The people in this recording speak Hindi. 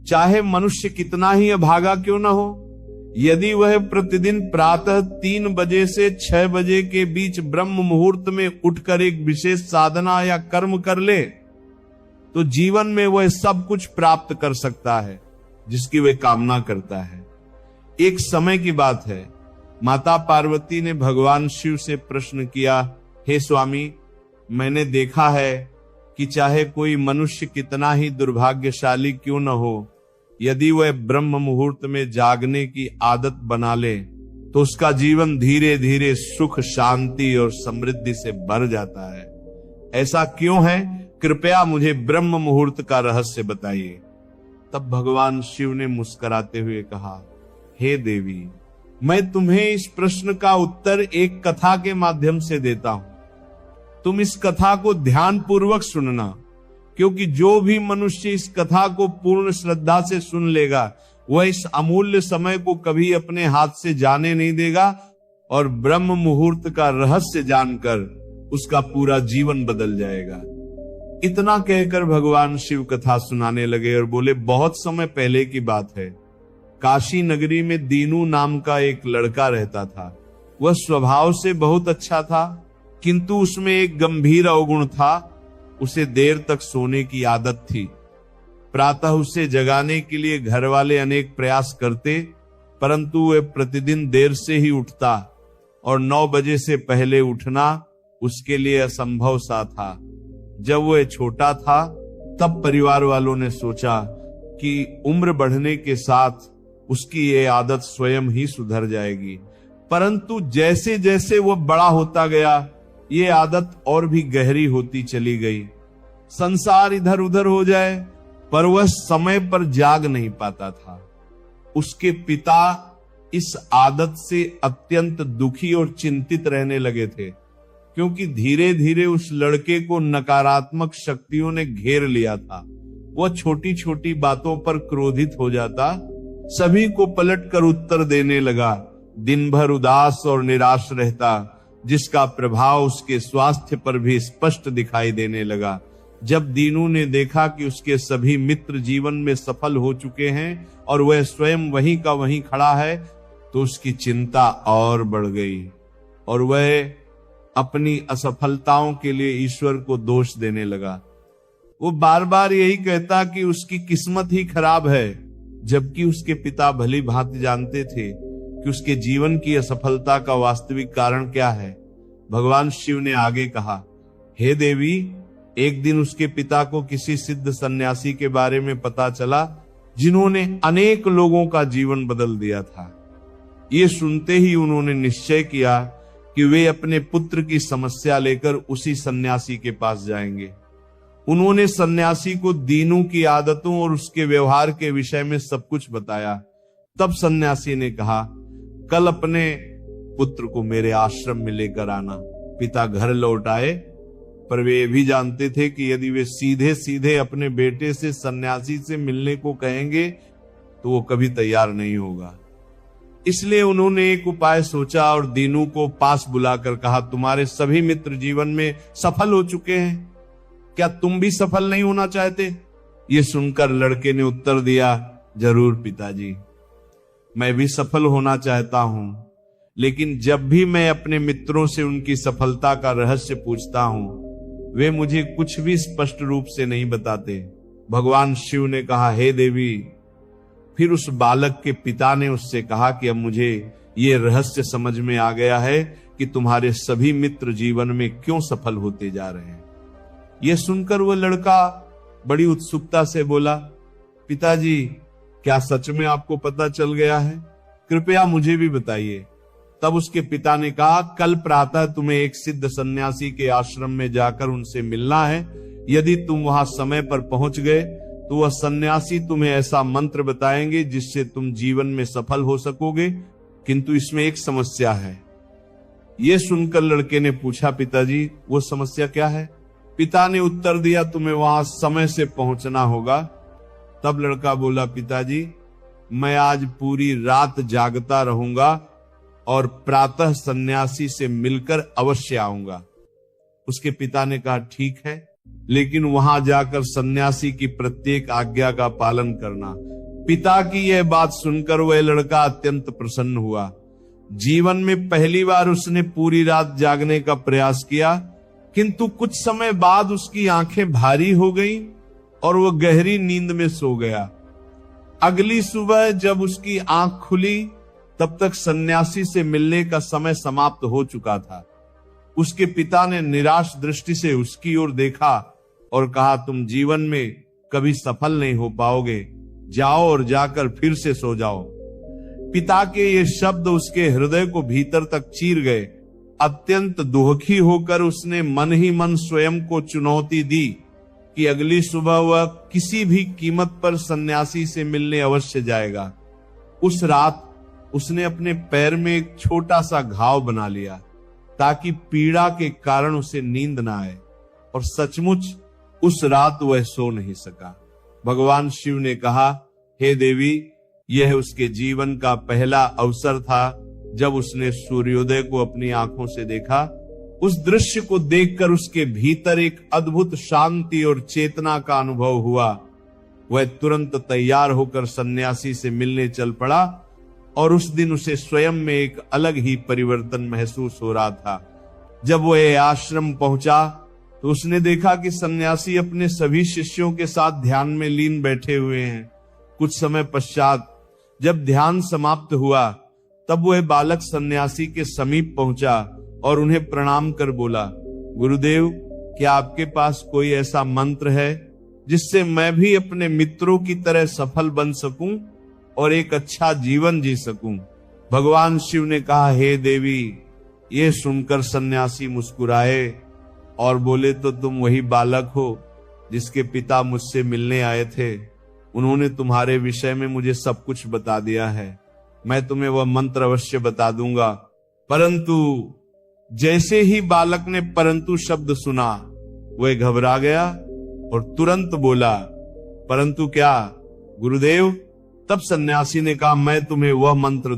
चाहे मनुष्य कितना ही अभागा क्यों न हो, यदि वह प्रतिदिन प्रातः 3 बजे से 6 बजे के बीच ब्रह्म मुहूर्त में उठकर एक विशेष साधना या कर्म कर ले तो जीवन में वह सब कुछ प्राप्त कर सकता है जिसकी वह कामना करता है। एक समय की बात है, माता पार्वती ने भगवान शिव से प्रश्न किया, हे स्वामी, मैंने देखा है कि चाहे कोई मनुष्य कितना ही दुर्भाग्यशाली क्यों न हो, यदि वह ब्रह्म मुहूर्त में जागने की आदत बना ले तो उसका जीवन धीरे धीरे सुख, शांति और समृद्धि से भर जाता है। ऐसा क्यों है? कृपया मुझे ब्रह्म मुहूर्त का रहस्य बताइए। तब भगवान शिव ने मुस्कुराते हुए कहा, हे देवी, मैं तुम्हें इस प्रश्न का उत्तर एक कथा के माध्यम से देता हूं। तुम इस कथा को ध्यान पूर्वक सुनना, क्योंकि जो भी मनुष्य इस कथा को पूर्ण श्रद्धा से सुन लेगा वह इस अमूल्य समय को कभी अपने हाथ से जाने नहीं देगा और ब्रह्म मुहूर्त का रहस्य जानकर उसका पूरा जीवन बदल जाएगा। इतना कहकर भगवान शिव कथा सुनाने लगे और बोले, बहुत समय पहले की बात है। काशी नगरी में दीनू नाम का एक लड़का रहता था। वह स्वभाव से बहुत अच्छा था, किंतु उसमें एक गंभीर अवगुण था। उसे देर तक सोने की आदत थी। प्रातः उसे जगाने के लिए घर वाले अनेक प्रयास करते, परंतु वह प्रतिदिन देर से ही उठता और 9 बजे से पहले उठना उसके लिए असंभव सा था। जब वह छोटा था तब परिवार वालों ने सोचा कि उम्र बढ़ने के साथ उसकी ये आदत स्वयं ही सुधर जाएगी, परंतु जैसे जैसे वह बड़ा होता गया ये आदत और भी गहरी होती चली गई। संसार इधर उधर हो जाए पर वह समय पर जाग नहीं पाता था। उसके पिता इस आदत से अत्यंत दुखी और चिंतित रहने लगे थे, क्योंकि धीरे धीरे उस लड़के को नकारात्मक शक्तियों ने घेर लिया था। वह छोटी छोटी बातों पर क्रोधित हो जाता, सभी को पलटकर उत्तर देने लगा, दिन भर उदास और निराश रहता, जिसका प्रभाव उसके स्वास्थ्य पर भी स्पष्ट दिखाई देने लगा। जब दीनू ने देखा कि उसके सभी मित्र जीवन में सफल हो चुके हैं और वह स्वयं वहीं का वहीं खड़ा है, तो उसकी चिंता और बढ़ गई और वह अपनी असफलताओं के लिए ईश्वर को दोष देने लगा। वो बार बार यही कहता कि उसकी किस्मत ही खराब है, जबकि उसके पिता भली भांति जानते थे कि उसके जीवन की असफलता का वास्तविक कारण क्या है। भगवान शिव ने आगे कहा, हे देवी, एक दिन उसके पिता को किसी सिद्ध सन्यासी के बारे में पता चला जिन्होंने अनेक लोगों का जीवन बदल दिया था। ये सुनते ही उन्होंने निश्चय किया कि वे अपने पुत्र की समस्या लेकर उसी सन्यासी के पास जाएंगे। उन्होंने सन्यासी को दीनू की आदतों और उसके व्यवहार के विषय में सब कुछ बताया। तब सन्यासी ने कहा, कल अपने पुत्र को मेरे आश्रम में लेकर आना। पिता घर लौट आए, पर वे भी जानते थे कि यदि वे सीधे सीधे अपने बेटे से सन्यासी से मिलने को कहेंगे तो वो कभी तैयार नहीं होगा। इसलिए उन्होंने एक उपाय सोचा और दीनू को पास बुलाकर कहा, तुम्हारे सभी मित्र जीवन में सफल हो चुके हैं, क्या तुम भी सफल नहीं होना चाहते? ये सुनकर लड़के ने उत्तर दिया, जरूर पिताजी, मैं भी सफल होना चाहता हूं, लेकिन जब भी मैं अपने मित्रों से उनकी सफलता का रहस्य पूछता हूं वे मुझे कुछ भी स्पष्ट रूप से नहीं बताते। भगवान शिव ने कहा, हे देवी। फिर उस बालक के पिता ने उससे कहा कि अब मुझे ये रहस्य समझ में आ गया है कि तुम्हारे सभी मित्र जीवन में क्यों सफल होते जा रहे हैं। यह सुनकर वह लड़का बड़ी उत्सुकता से बोला, पिताजी, क्या सच में आपको पता चल गया है? कृपया मुझे भी बताइए। तब उसके पिता ने कहा, कल प्रातः तुम्हें एक सिद्ध सन्यासी के आश्रम में जाकर उनसे मिलना है। यदि तुम वहां समय पर पहुंच गए तो वह सन्यासी तुम्हें ऐसा मंत्र बताएंगे जिससे तुम जीवन में सफल हो सकोगे, किंतु इसमें एक समस्या है। यह सुनकर लड़के ने पूछा, पिताजी, वो समस्या क्या है? पिता ने उत्तर दिया, तुम्हें वहां समय से पहुंचना होगा। तब लड़का बोला, पिताजी, मैं आज पूरी रात जागता रहूंगा और प्रातः सन्यासी से मिलकर अवश्य आऊंगा। उसके पिता ने कहा, ठीक है, लेकिन वहां जाकर सन्यासी की प्रत्येक आज्ञा का पालन करना। पिता की यह बात सुनकर वह लड़का अत्यंत प्रसन्न हुआ। जीवन में पहली बार उसने पूरी रात जागने का प्रयास किया, किंतु कुछ समय बाद उसकी आंखें भारी हो गईं और वह गहरी नींद में सो गया। अगली सुबह जब उसकी आंख खुली तब तक सन्यासी से मिलने का समय समाप्त हो चुका था। उसके पिता ने निराश दृष्टि से उसकी ओर देखा और कहा, तुम जीवन में कभी सफल नहीं हो पाओगे, जाओ और जाकर फिर से सो जाओ। पिता के ये शब्द उसके हृदय को भीतर तक चीर गए। अत्यंत दुखी होकर उसने मन ही मन स्वयं को चुनौती दी कि अगली सुबह वह किसी भी कीमत पर सन्यासी से मिलने अवश्य जाएगा। उस रात उसने अपने पैर में एक छोटा सा घाव बना लिया ताकि पीड़ा के कारण उसे नींद न आए, और सचमुच उस रात वह सो नहीं सका। भगवान शिव ने कहा, हे देवी, यह उसके जीवन का पहला अवसर था जब उसने सूर्योदय को अपनी आंखों से देखा। उस दृश्य को देखकर उसके भीतर एक अद्भुत शांति और चेतना का अनुभव हुआ। वह तुरंत तैयार होकर सन्यासी से मिलने चल पड़ा और उस दिन उसे स्वयं में एक अलग ही परिवर्तन महसूस हो रहा था। जब वह आश्रम पहुंचा तो उसने देखा कि सन्यासी अपने सभी शिष्यों के साथ ध्यान में लीन बैठे हुए हैं। कुछ समय पश्चात जब ध्यान समाप्त हुआ तब वह बालक सन्यासी के समीप पहुंचा और उन्हें प्रणाम कर बोला, गुरुदेव, क्या आपके पास कोई ऐसा मंत्र है जिससे मैं भी अपने मित्रों की तरह सफल बन सकूं और एक अच्छा जीवन जी सकूं? भगवान शिव ने कहा, हे देवी, ये सुनकर सन्यासी मुस्कुराए और बोले, तो तुम वही बालक हो जिसके पिता मुझसे मिलने आए थे। उन्होंने तुम्हारे विषय में मुझे सब कुछ बता दिया है। मैं तुम्हें वह मंत्र अवश्य बता दूंगा। परंतु जैसे ही बालक ने परंतु शब्द सुना, वह घबरा गया और तुरंत बोला, परंतु क्या गुरुदेव? तब सन्यासी ने कहा, मैं तुम्हें वह मंत्र